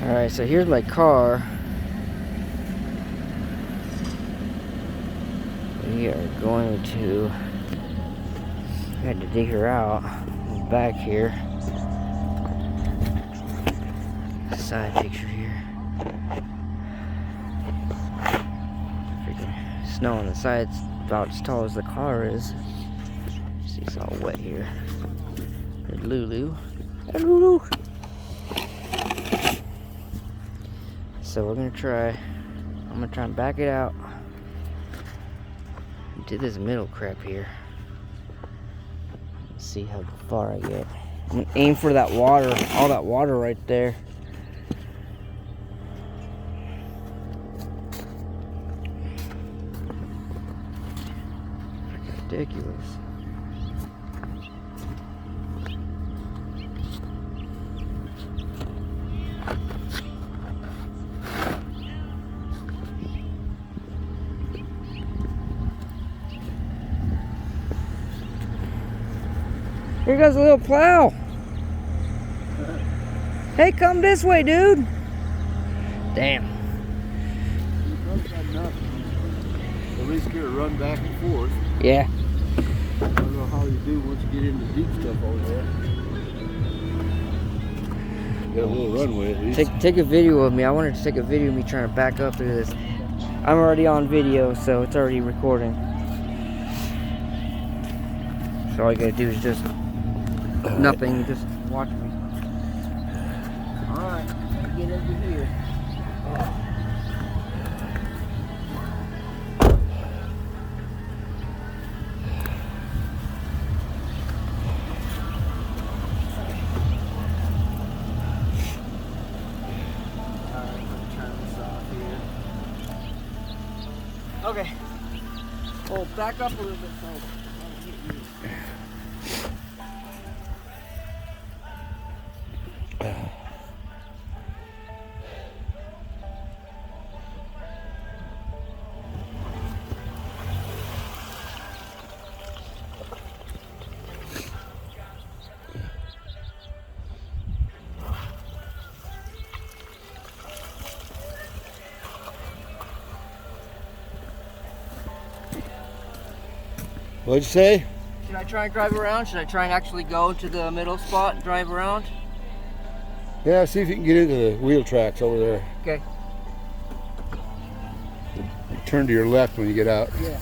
Alright, so here's my car. We are going to... I had to dig her out. Back here. Side picture here. Freaking snow on the sides about as tall as the car is. See, it's all wet here. There's Lulu. Hey, Lulu! So we're gonna try. I'm gonna try and back it out into this middle crap here. Let's see how far I get. I'm gonna aim for that water, all that water right there. Ridiculous. Here goes a little plow. Hey, come this way, dude. Damn. At least get a run back and forth. Yeah. I don't know how you do once you get into deep stuff over there. Got a little runway at least. Take a video of me. I wanted to take a video of me trying to back up through this. I'm already on video, so it's already recording. So all you gotta do is just nothing. Just watch me. All right, get over here. Okay. Oh, back up a little bit so I don't hit you. What'd you say? Should I try and drive around? Should I try and actually go to the middle spot and drive around? Yeah, see if you can get into the wheel tracks over there. Okay. Turn to your left when you get out. Yeah.